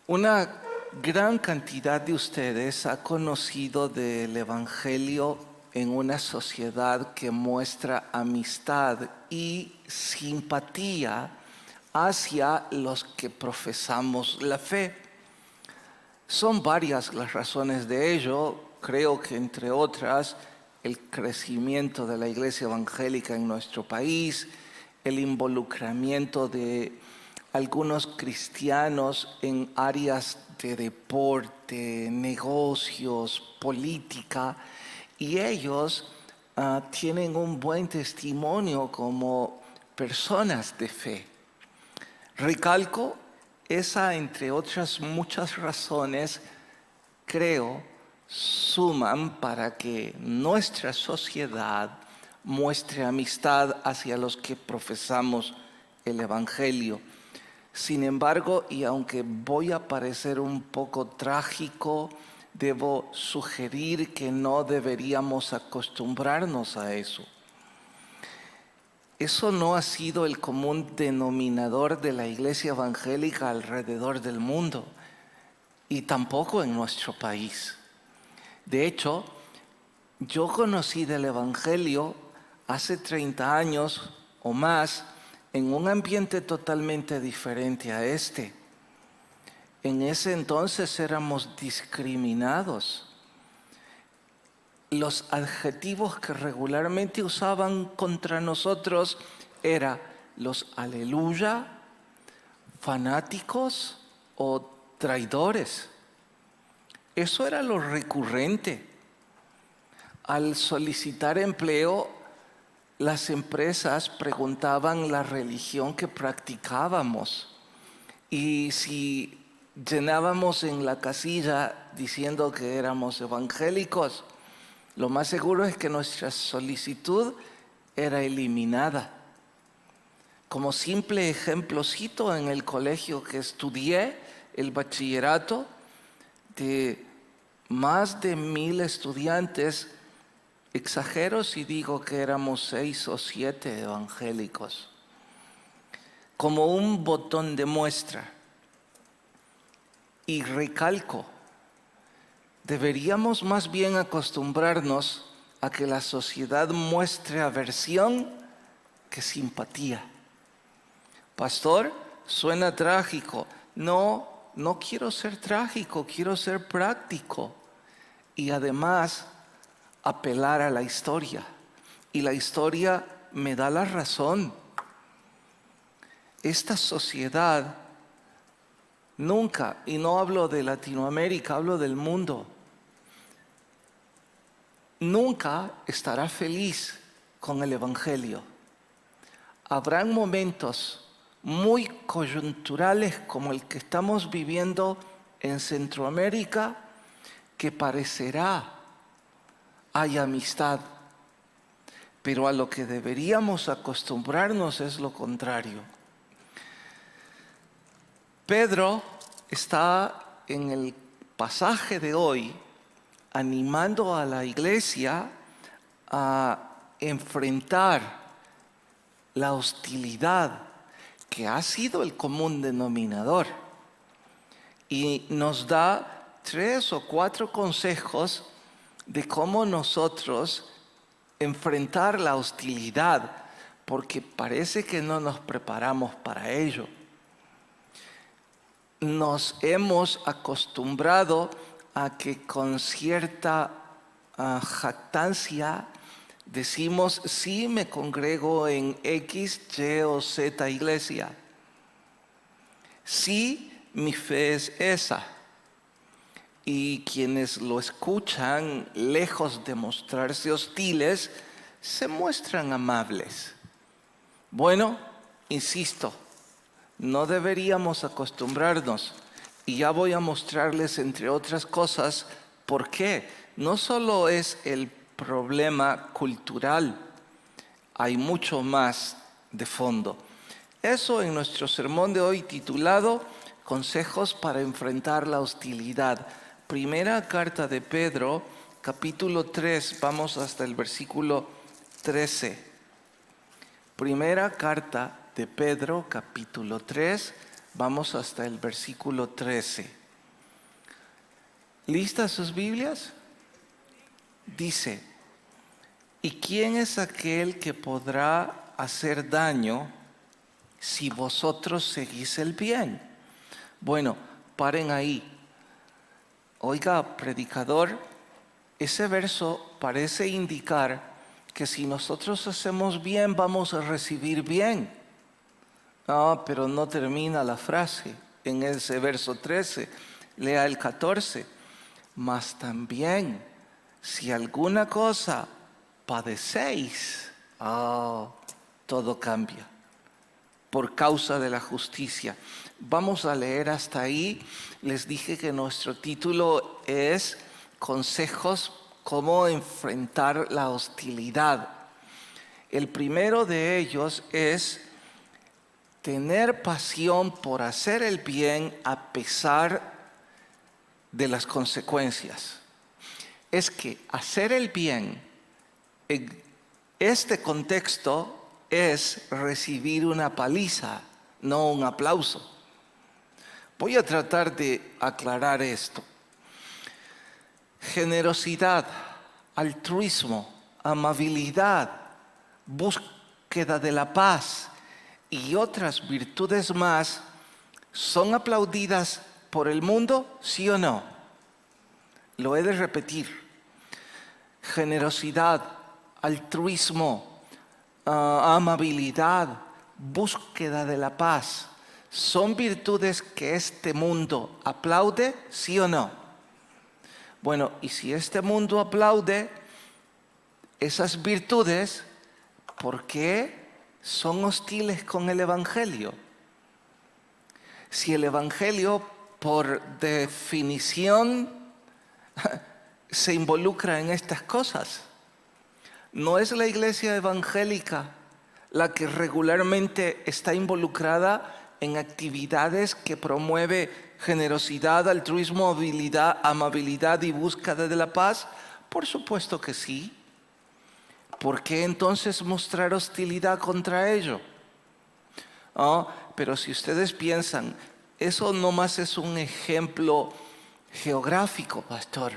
Una gran cantidad de ustedes ha conocido del Evangelio en una sociedad que muestra amistad y simpatía hacia los que profesamos la fe. Son varias las razones de ello. Creo que entre otras el crecimiento de la iglesia evangélica en nuestro país, el involucramiento de algunos cristianos en áreas de deporte, negocios, política, y ellos tienen un buen testimonio como personas de fe. Recalco esa, entre otras muchas razones, creo, suman para que nuestra sociedad muestre amistad hacia los que profesamos el Evangelio. Sin embargo, y aunque voy a parecer un poco trágico, debo sugerir que no deberíamos acostumbrarnos a eso. Eso no ha sido el común denominador de la iglesia evangélica alrededor del mundo y tampoco en nuestro país. De hecho, yo conocí del Evangelio hace 30 años o más en un ambiente totalmente diferente a este. En ese entonces éramos discriminados. Los adjetivos que regularmente usaban contra nosotros eran los aleluya, fanáticos o traidores. Eso era lo recurrente. Al solicitar empleo, las empresas preguntaban la religión que practicábamos. Y si llenábamos en la casilla diciendo que éramos evangélicos, lo más seguro es que nuestra solicitud era eliminada. Como simple ejemplo, cito en el colegio que estudié, el bachillerato, de más de 1000 estudiantes, exagero si digo que éramos 6 o 7 evangélicos. Como un botón de muestra. Y recalco, deberíamos más bien acostumbrarnos a que la sociedad muestre aversión que simpatía. Pastor, suena trágico. No quiero ser trágico, quiero ser práctico. Y además, apelar a la historia. Y la historia me da la razón. Esta sociedad nunca, y no hablo de Latinoamérica, hablo del mundo, nunca estará feliz con el Evangelio. Habrán momentos muy coyunturales como el que estamos viviendo en Centroamérica que parecerá hay amistad, pero a lo que deberíamos acostumbrarnos es lo contrario. Pedro está en el pasaje de hoy animando a la iglesia a enfrentar la hostilidad que ha sido el común denominador y nos da 3 o 4 consejos de cómo nosotros enfrentar la hostilidad, porque parece que no nos preparamos para ello. Nos hemos acostumbrado a que con cierta jactancia decimos, sí, me congrego en X, Y o Z iglesia. Sí, mi fe es esa. Y quienes lo escuchan, lejos de mostrarse hostiles, se muestran amables. Bueno, insisto, no deberíamos acostumbrarnos. Y ya voy a mostrarles, entre otras cosas, por qué. No solo es el problema cultural, hay mucho más de fondo. Eso en nuestro sermón de hoy titulado Consejos para enfrentar la hostilidad. Primera carta de Pedro, capítulo 3, vamos hasta el versículo 13. Primera carta de Pedro, capítulo 3, Vamos hasta el versículo 13. ¿Listas sus Biblias? Dice: ¿y quién es aquel que podrá hacer daño si vosotros seguís el bien? Bueno, paren ahí. Oiga, predicador, ese verso parece indicar que si nosotros hacemos bien, vamos a recibir bien. No, pero no termina la frase en ese verso 13. Lea el 14. Mas también, si alguna cosa padecéis, todo cambia por causa de la justicia. Vamos a leer hasta ahí. Les dije que nuestro título es Consejos cómo enfrentar la hostilidad. El primero de ellos es tener pasión por hacer el bien a pesar de las consecuencias. Es que hacer el bien en este contexto es recibir una paliza, no un aplauso. Voy a tratar de aclarar esto. Generosidad, altruismo, amabilidad, búsqueda de la paz y otras virtudes más son aplaudidas por el mundo, ¿sí o no? Lo he de repetir. Generosidad, altruismo, amabilidad, búsqueda de la paz, ¿son virtudes que este mundo aplaude, sí o no? Bueno, y si este mundo aplaude esas virtudes, ¿por qué son hostiles con el Evangelio? Si el Evangelio, por definición, se involucra en estas cosas. No es la iglesia evangélica la que regularmente está involucrada en actividades que promueve generosidad, altruismo, amabilidad y búsqueda de la paz. Por supuesto que sí. ¿Por qué entonces mostrar hostilidad contra ello? Pero si ustedes piensan, eso nomás es un ejemplo geográfico, pastor,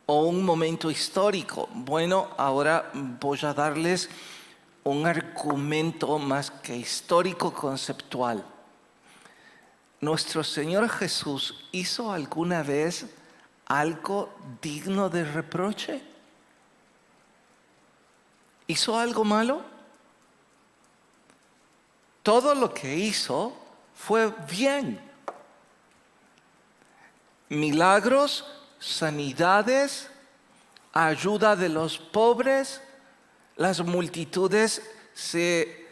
o un momento histórico. Bueno, ahora voy a darles un argumento más que histórico conceptual. ¿Nuestro Señor Jesús hizo alguna vez algo digno de reproche? ¿Hizo algo malo? Todo lo que hizo fue bien. Milagros, sanidades, ayuda de los pobres, las multitudes se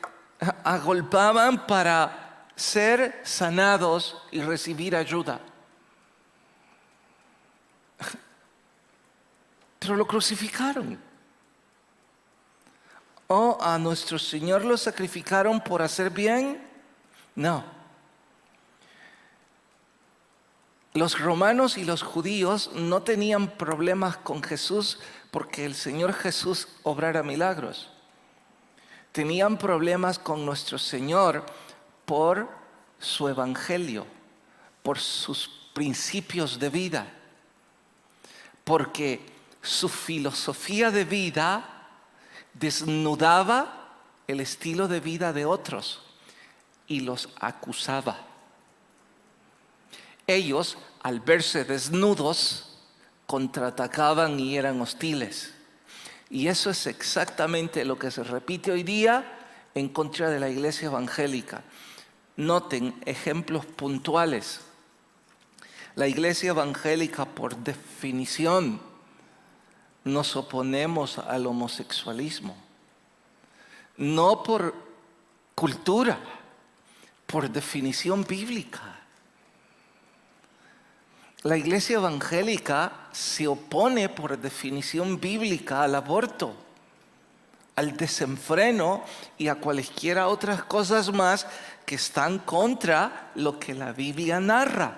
agolpaban para ser sanados y recibir ayuda. Pero lo crucificaron. ¿O a nuestro Señor lo sacrificaron por hacer bien? No. Los romanos y los judíos no tenían problemas con Jesús porque el Señor Jesús obrara milagros. Tenían problemas con nuestro Señor por su evangelio, por sus principios de vida, porque su filosofía de vida desnudaba el estilo de vida de otros y los acusaba. Ellos, al verse desnudos, contraatacaban y eran hostiles. Y eso es exactamente lo que se repite hoy día en contra de la iglesia evangélica. Noten ejemplos puntuales. La iglesia evangélica, por definición, nos oponemos al homosexualismo. No por cultura, por definición bíblica. La iglesia evangélica se opone por definición bíblica al aborto, al desenfreno y a cualesquiera otras cosas más que están contra lo que la Biblia narra.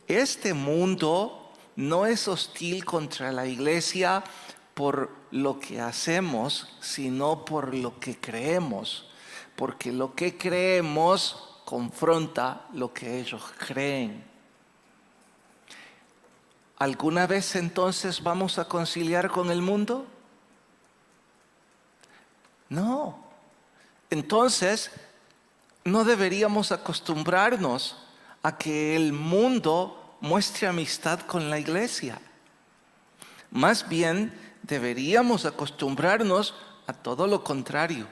Este mundo no es hostil contra la iglesia por lo que hacemos, sino por lo que creemos. porque lo que creemos confronta lo que ellos creen. ¿Alguna vez entonces vamos a conciliar con el mundo? No. Entonces, no deberíamos acostumbrarnos a que el mundo muestre amistad con la iglesia. Más bien, deberíamos acostumbrarnos a todo lo contrario.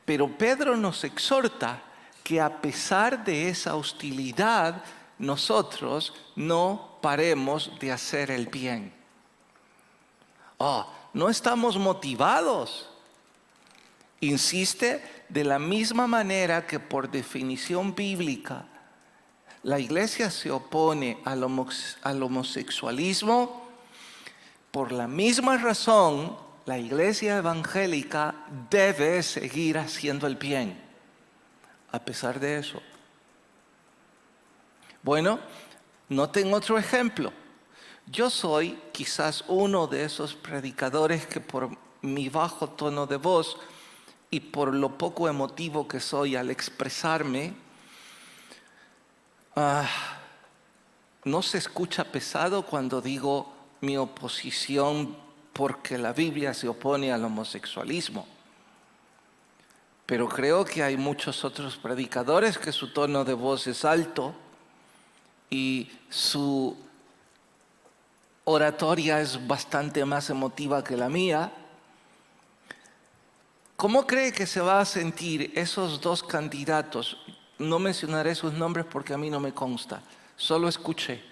Pero Pedro nos exhorta que a pesar de esa hostilidad, nosotros no paremos de hacer el bien. No estamos motivados. Insiste de la misma manera que por definición bíblica la iglesia se opone al homosexualismo. Por la misma razón, la iglesia evangélica debe seguir haciendo el bien, a pesar de eso. Bueno, noten otro ejemplo. Yo soy quizás uno de esos predicadores que por mi bajo tono de voz y por lo poco emotivo que soy al expresarme, no se escucha pesado cuando digo mi oposición porque la Biblia se opone al homosexualismo. Pero creo que hay muchos otros predicadores que su tono de voz es alto y su oratoria es bastante más emotiva que la mía. ¿Cómo cree que se va a sentir esos dos candidatos? No mencionaré sus nombres porque a mí no me consta, solo escuché.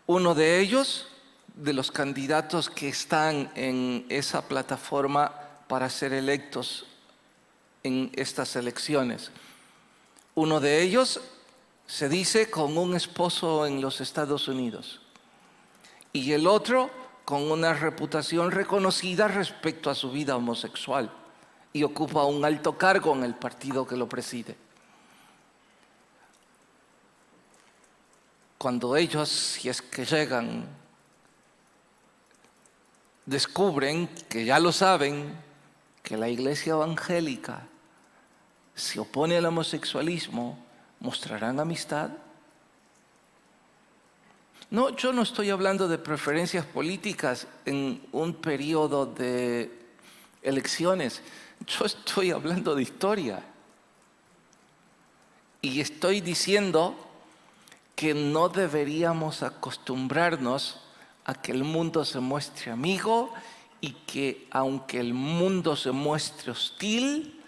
Uno de ellos, de los candidatos que están en esa plataforma para ser electos en estas elecciones. Uno de ellos se dice con un esposo en los Estados Unidos y el otro con una reputación reconocida respecto a su vida homosexual y ocupa un alto cargo en el partido que lo preside. Cuando ellos, si es que llegan, descubren, que ya lo saben, que la iglesia evangélica se opone al homosexualismo, ¿mostrarán amistad? No, yo no estoy hablando de preferencias políticas en un periodo de elecciones. Yo estoy hablando de historia. Y estoy diciendo que no deberíamos acostumbrarnos a que el mundo se muestre amigo y que aunque el mundo se muestre hostil,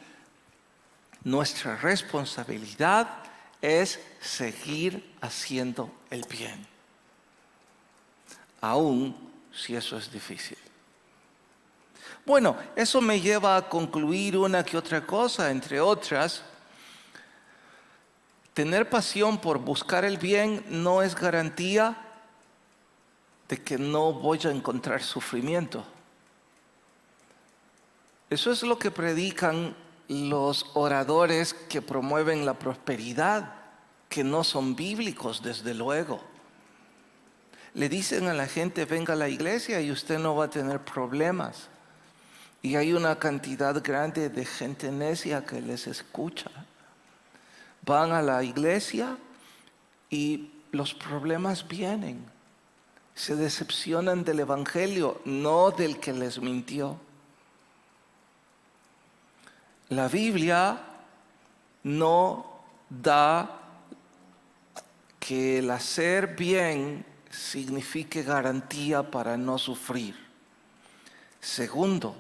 nuestra responsabilidad es seguir haciendo el bien, aun si eso es difícil. Bueno, eso me lleva a concluir una que otra cosa, entre otras. Tener pasión por buscar el bien no es garantía de que no voy a encontrar sufrimiento. Eso es lo que predican los oradores que promueven la prosperidad, que no son bíblicos, desde luego. Le dicen a la gente, venga a la iglesia y usted no va a tener problemas. Y hay una cantidad grande de gente necia que les escucha. Van a la iglesia y los problemas vienen. Se decepcionan del evangelio, no del que les mintió. La Biblia no da que el hacer bien signifique garantía para no sufrir. Segundo,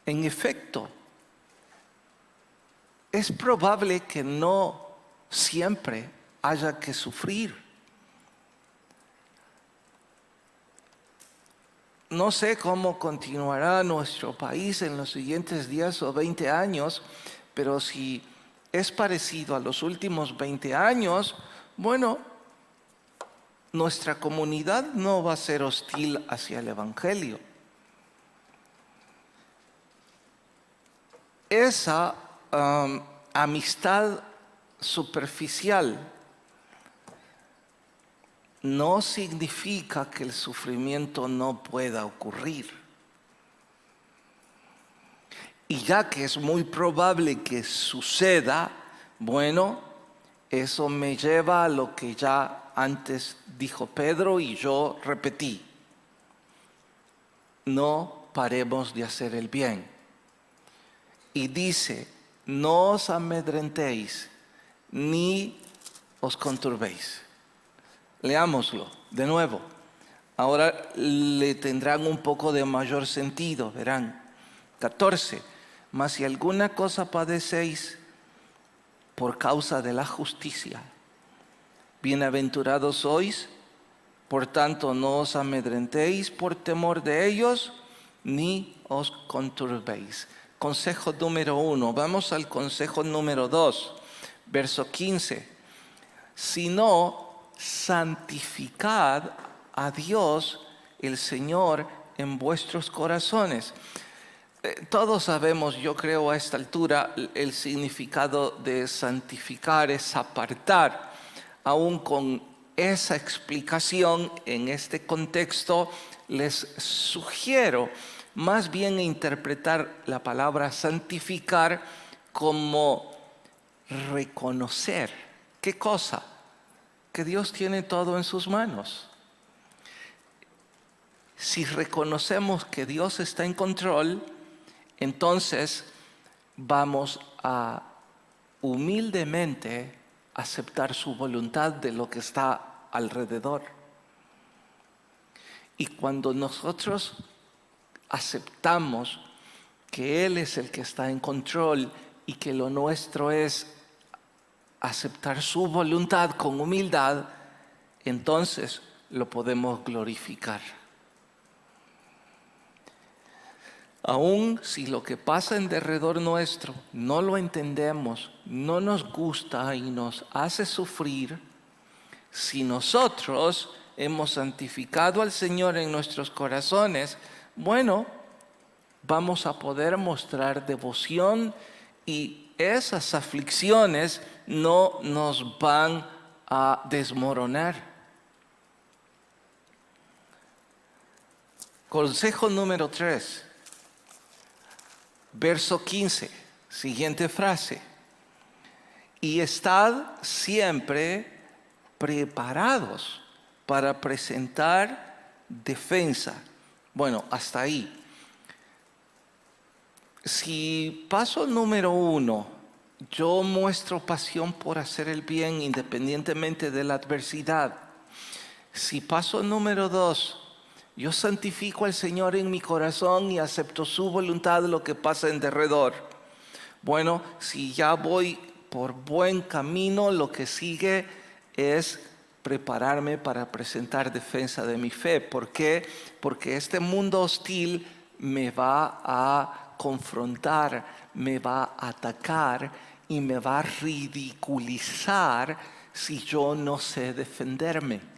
en efecto, es probable que no siempre haya que sufrir. No sé cómo continuará nuestro país en los siguientes 10 o 20 años, pero si es parecido a los últimos 20 años, bueno, nuestra comunidad no va a ser hostil hacia el evangelio. Esa amistad superficial no significa que el sufrimiento no pueda ocurrir. Y ya que es muy probable que suceda, bueno, eso me lleva a lo que ya antes dijo Pedro y yo repetí. No paremos de hacer el bien. Y dice, no os amedrentéis, ni os conturbéis. Leámoslo de nuevo. Ahora le tendrán un poco de mayor sentido, verán. 14. Mas si alguna cosa padecéis por causa de la justicia, bienaventurados sois, por tanto no os amedrentéis por temor de ellos, ni os conturbéis. Consejo número 1. Vamos al consejo número 2, verso 15. Sino santificad a Dios el Señor en vuestros corazones. Todos sabemos, yo creo a esta altura, el significado de santificar es apartar. Aún con esa explicación en este contexto, les sugiero más bien interpretar la palabra santificar como reconocer. ¿Qué cosa? Que Dios tiene todo en sus manos. Si reconocemos que Dios está en control, entonces vamos a humildemente aceptar su voluntad de lo que está alrededor. Y cuando nosotros aceptamos que Él es el que está en control y que lo nuestro es aceptar su voluntad con humildad, entonces lo podemos glorificar. Aun si lo que pasa en derredor nuestro no lo entendemos, no nos gusta y nos hace sufrir, si nosotros hemos santificado al Señor en nuestros corazones, bueno, vamos a poder mostrar devoción y esas aflicciones no nos van a desmoronar. Consejo número 3. Verso 15, siguiente frase. Y estad siempre preparados para presentar defensa. Bueno, hasta ahí. Si paso número 1, yo muestro pasión por hacer el bien independientemente de la adversidad. Si paso número 2, yo santifico al Señor en mi corazón y acepto su voluntad de lo que pasa en derredor. Bueno, si ya voy por buen camino, lo que sigue es prepararme para presentar defensa de mi fe. ¿Por qué? Porque este mundo hostil me va a confrontar, me va a atacar y me va a ridiculizar si yo no sé defenderme.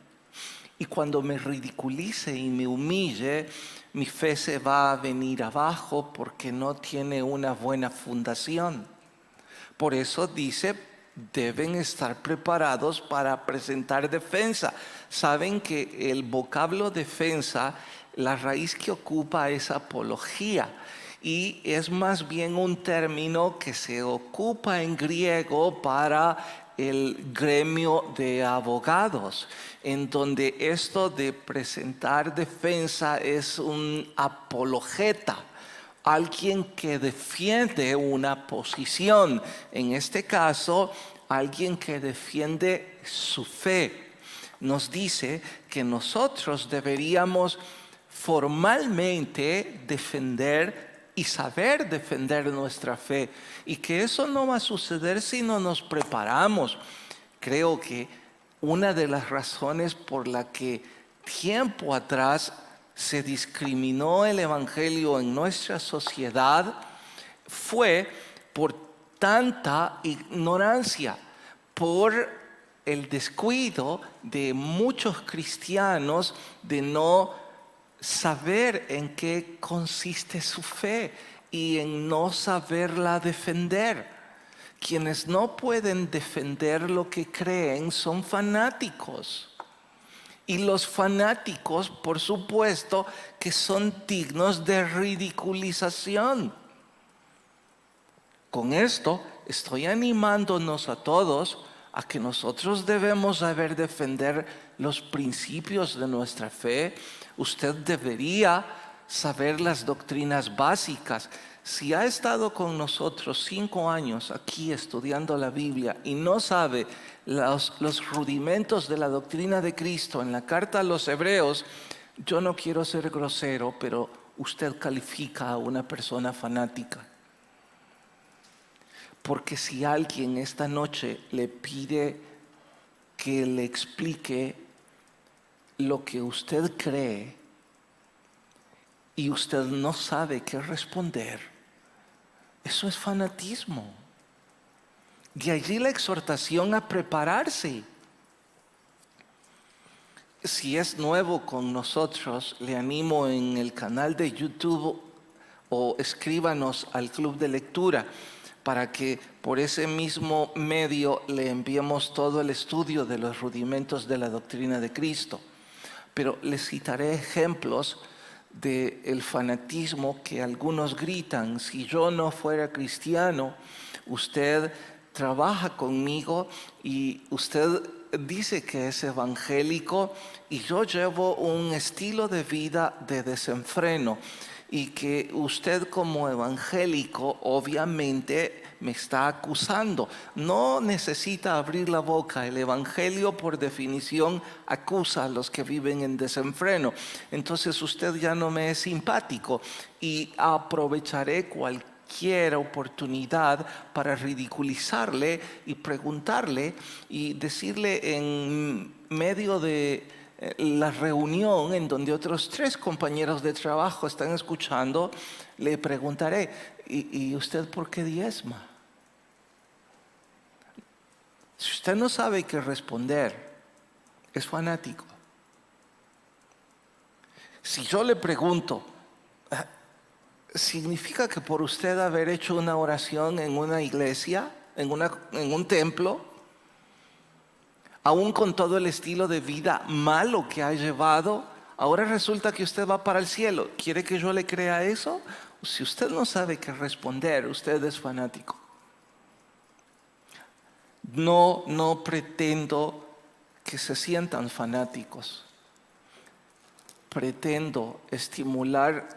Y cuando me ridiculice y me humille, mi fe se va a venir abajo porque no tiene una buena fundación. Por eso dice, deben estar preparados para presentar defensa. Saben que el vocablo defensa, la raíz que ocupa es apología. Y es más bien un término que se ocupa en griego para el gremio de abogados, en donde esto de presentar defensa es un apologeta, alguien que defiende una posición, en este caso, alguien que defiende su fe. Nos dice que nosotros deberíamos formalmente defender y saber defender nuestra fe, y que eso no va a suceder si no nos preparamos. Creo que una de las razones por la que tiempo atrás se discriminó el Evangelio en nuestra sociedad fue por tanta ignorancia, por el descuido de muchos cristianos de no saber en qué consiste su fe y en no saberla defender. Quienes no pueden defender lo que creen son fanáticos. Y los fanáticos, por supuesto, que son dignos de ridiculización. Con esto estoy animándonos a todos a que nosotros debemos saber defender los principios de nuestra fe. Usted debería saber las doctrinas básicas. Si ha estado con nosotros 5 años aquí estudiando la Biblia y no sabe los rudimentos de la doctrina de Cristo en la carta a los Hebreos, yo no quiero ser grosero, pero usted califica a una persona fanática. Porque si alguien esta noche le pide que le explique lo que usted cree y usted no sabe qué responder, eso es fanatismo. De allí la exhortación a prepararse. Si es nuevo con nosotros, le animo en el canal de YouTube o escríbanos al club de lectura para que por ese mismo medio le enviemos todo el estudio de los rudimentos de la doctrina de Cristo. Pero les citaré ejemplos del fanatismo que algunos gritan: si yo no fuera cristiano, usted trabaja conmigo y usted dice que es evangélico y yo llevo un estilo de vida de desenfreno, y que usted como evangélico obviamente me está acusando. No necesita abrir la boca, el evangelio por definición acusa a los que viven en desenfreno. Entonces usted ya no me es simpático y aprovecharé cualquier oportunidad para ridiculizarle y preguntarle y decirle en medio de la reunión en donde otros 3 compañeros de trabajo están escuchando, le preguntaré: ¿y usted por qué diezma? Si usted no sabe qué responder, es fanático. Si yo le pregunto, ¿significa que por usted haber hecho una oración en una iglesia, en un templo, aún con todo el estilo de vida malo que ha llevado, ahora resulta que usted va para el cielo? ¿Quiere que yo le crea eso? Si usted no sabe qué responder, usted es fanático. No pretendo que se sientan fanáticos. Pretendo estimular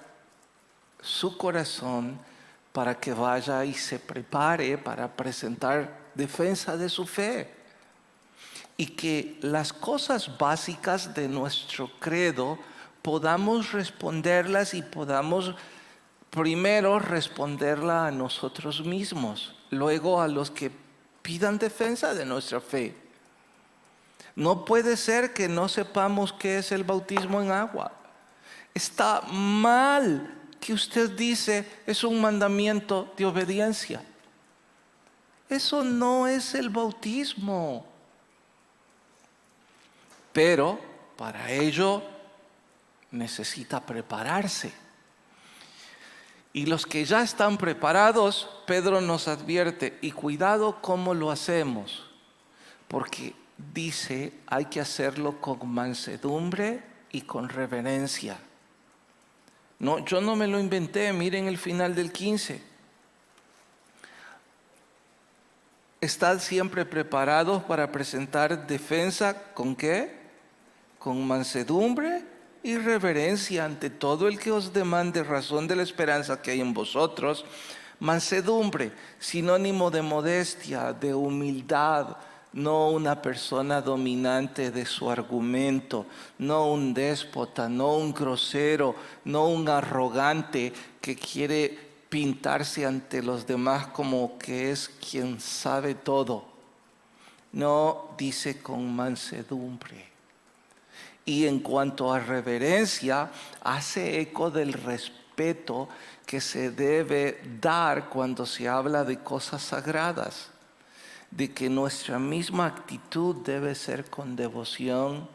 su corazón para que vaya y se prepare para presentar defensa de su fe. Y que las cosas básicas de nuestro credo podamos responderlas y podamos primero responderla a nosotros mismos, luego a los que pidan defensa de nuestra fe. No puede ser que no sepamos qué es el bautismo en agua. Está mal que usted dice es un mandamiento de obediencia. Eso no es el bautismo. Pero para ello necesita prepararse. Y los que ya están preparados, Pedro nos advierte: y cuidado cómo lo hacemos, porque dice hay que hacerlo con mansedumbre y con reverencia. No, yo no me lo inventé, miren el final del 15. Estad siempre preparados para presentar defensa, ¿con qué? Con mansedumbre y reverencia ante todo el que os demande razón de la esperanza que hay en vosotros. Mansedumbre, sinónimo de modestia, de humildad, no una persona dominante de su argumento, no un déspota, no un grosero, no un arrogante que quiere pintarse ante los demás como que es quien sabe todo. No, dice con mansedumbre. Y en cuanto a reverencia, hace eco del respeto que se debe dar cuando se habla de cosas sagradas, de que nuestra misma actitud debe ser con devoción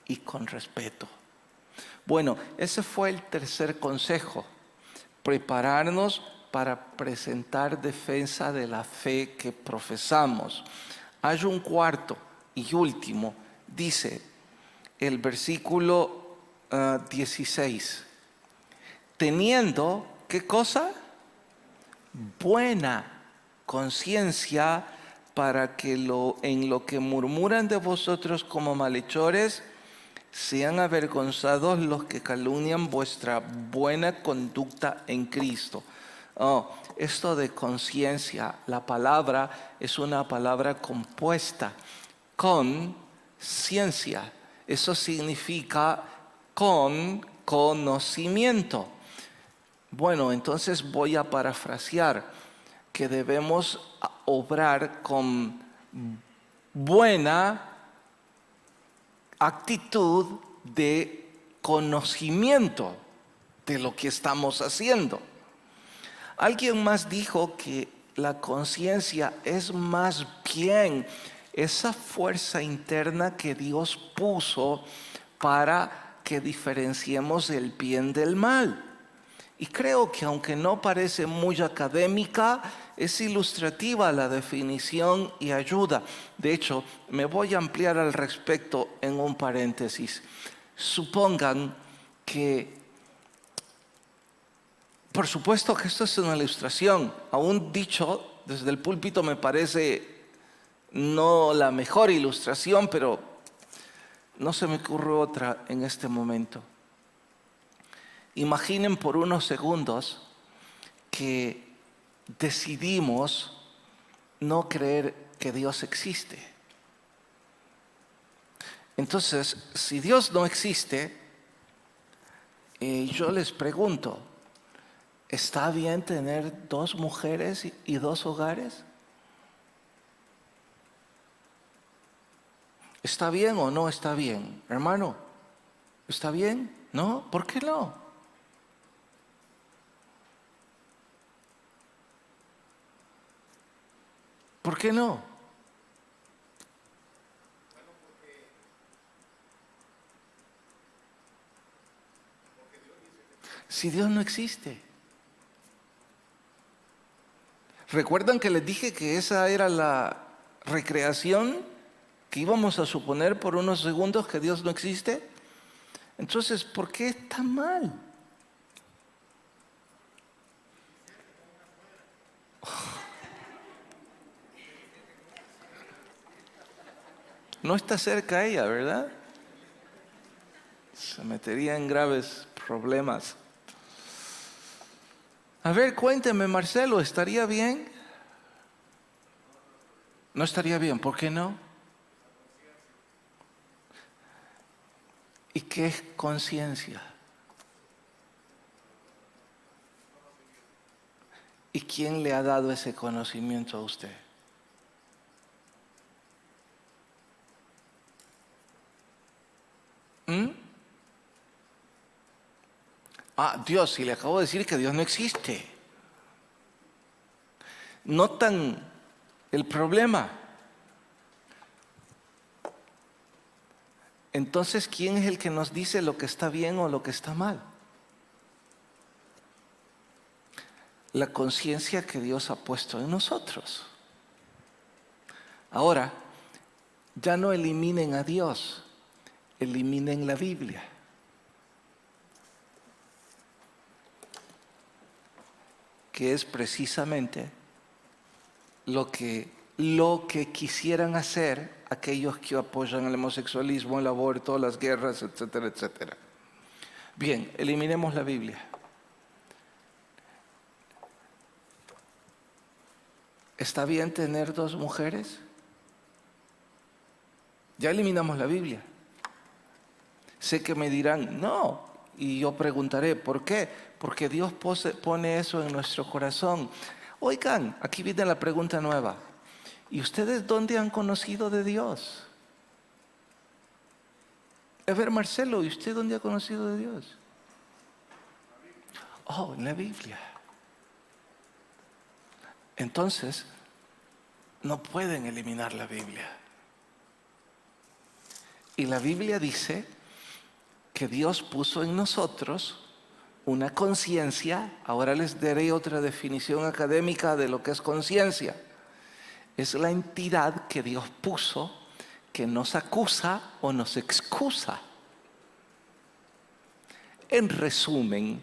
y con respeto. Bueno, ese fue el tercer consejo: prepararnos para presentar defensa de la fe que profesamos. Hay un cuarto y último, dice el versículo 16, teniendo, ¿qué cosa? Buena conciencia para que en lo que murmuran de vosotros como malhechores, sean avergonzados los que calumnian vuestra buena conducta en Cristo. Oh, esto de conciencia, la palabra es una palabra compuesta con ciencia. Eso significa con conocimiento. Bueno, entonces voy a parafrasear que debemos obrar con buena actitud de conocimiento de lo que estamos haciendo. Alguien más dijo que la conciencia es más bien esa fuerza interna que Dios puso para que diferenciemos el bien del mal. Y creo que aunque no parece muy académica, es ilustrativa la definición y ayuda. De hecho, me voy a ampliar al respecto en un paréntesis. Supongan que, por supuesto que esto es una ilustración, aún dicho desde el púlpito me parece no la mejor ilustración, pero no se me ocurre otra en este momento. Imaginen por unos segundos que decidimos no creer que Dios existe. Entonces, si Dios no existe, yo les pregunto, ¿está bien tener 2 mujeres y 2 hogares? ¿Está bien o no está bien? Hermano, ¿está bien? ¿No? ¿Por qué no? ¿Por qué no? Si Dios no existe. ¿Recuerdan que les dije que esa era la recreación que íbamos a suponer por unos segundos que Dios no existe? Entonces, ¿por qué está mal? No está cerca ella, ¿verdad? Se metería en graves problemas. A ver, cuénteme, Marcelo, ¿estaría bien? No estaría bien, ¿por qué no? ¿Y qué es conciencia? ¿Y quién le ha dado ese conocimiento a usted? Dios, y le acabo de decir que Dios no existe. ¿Notan el problema? Entonces, ¿quién es el que nos dice lo que está bien o lo que está mal? La conciencia que Dios ha puesto en nosotros. Ahora, ya no eliminen a Dios, eliminen la Biblia. Que es precisamente lo que quisieran hacer aquellos que apoyan el homosexualismo, el aborto, las guerras, etcétera, etcétera. Bien, eliminemos la Biblia. ¿Está bien tener 2 mujeres? Ya eliminamos la Biblia. Sé que me dirán, no, y yo preguntaré, ¿por qué? Porque Dios pone eso en nuestro corazón. Oigan, aquí viene la pregunta nueva. ¿Y ustedes dónde han conocido de Dios? A ver, Marcelo, ¿y usted dónde ha conocido de Dios? Oh, en la Biblia. Entonces, no pueden eliminar la Biblia. Y la Biblia dice que Dios puso en nosotros una conciencia. Ahora les daré otra definición académica de lo que es conciencia. Es la entidad que Dios puso que nos acusa o nos excusa. En resumen,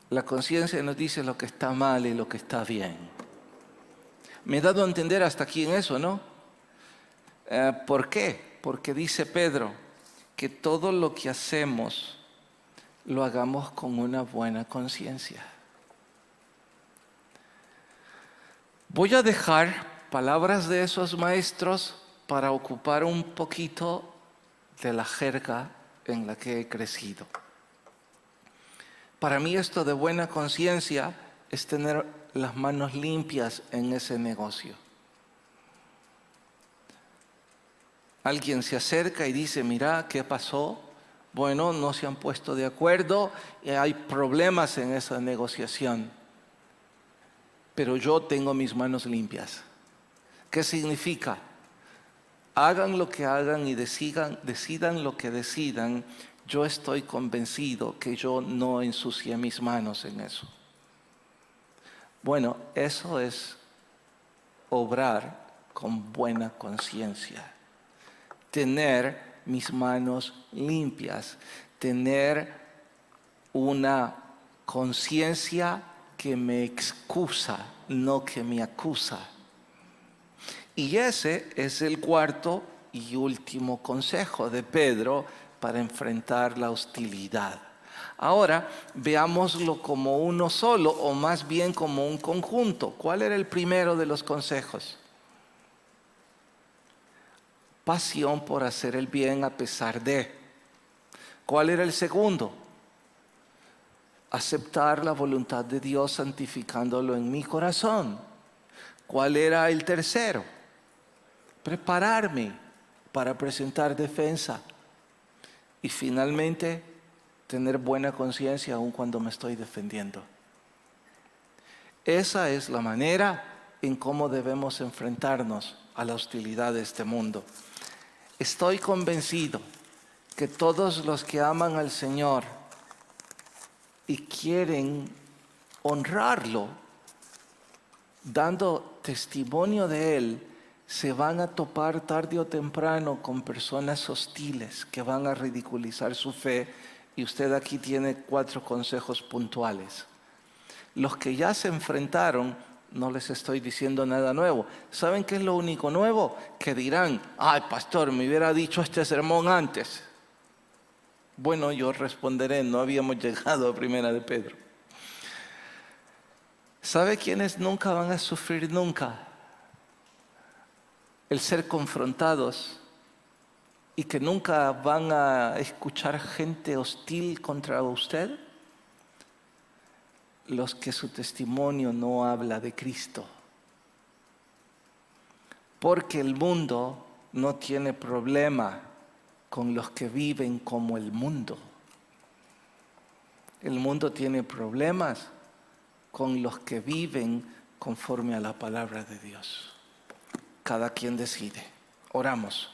la conciencia nos dice lo que está mal y lo que está bien. Me he dado a entender hasta aquí en eso, ¿no? ¿Por qué? Porque dice Pedro que todo lo que hacemos lo hagamos con una buena conciencia. Voy a dejar palabras de esos maestros para ocupar un poquito de la jerga en la que he crecido. Para mí esto de buena conciencia es tener las manos limpias en ese negocio. Alguien se acerca y dice, mira, ¿qué pasó? Bueno, no se han puesto de acuerdo y hay problemas en esa negociación. Pero yo tengo mis manos limpias. ¿Qué significa? Hagan lo que hagan y decidan lo que decidan, yo estoy convencido que yo no ensucié mis manos en eso. Bueno, eso es obrar con buena conciencia. Tener mis manos limpias, tener una conciencia que me excusa, no que me acusa. Y ese es el cuarto y último consejo de Pedro para enfrentar la hostilidad. Ahora veámoslo como uno solo o más bien como un conjunto. ¿Cuál era el primero de los consejos? Pasión por hacer el bien a pesar de. ¿Cuál era el segundo? Aceptar la voluntad de Dios santificándolo en mi corazón. ¿Cuál era el tercero? Prepararme para presentar defensa. Y finalmente, tener buena conciencia aun cuando me estoy defendiendo. Esa es la manera en cómo debemos enfrentarnos a la hostilidad de este mundo. Estoy convencido que todos los que aman al Señor y quieren honrarlo, dando testimonio de Él, se van a topar tarde o temprano con personas hostiles que van a ridiculizar su fe, y usted aquí tiene 4 consejos puntuales. Los que ya se enfrentaron, no les estoy diciendo nada nuevo. ¿Saben qué es lo único nuevo? Que dirán, ay pastor, me hubiera dicho este sermón antes. Bueno, yo responderé, no habíamos llegado a Primera de Pedro. ¿Sabe quiénes nunca van a sufrir nunca el ser confrontados y que nunca van a escuchar gente hostil contra usted? Los que su testimonio no habla de Cristo. Porque el mundo no tiene problema con los que viven como el mundo. El mundo tiene problemas con los que viven conforme a la palabra de Dios. Cada quien decide. Oramos.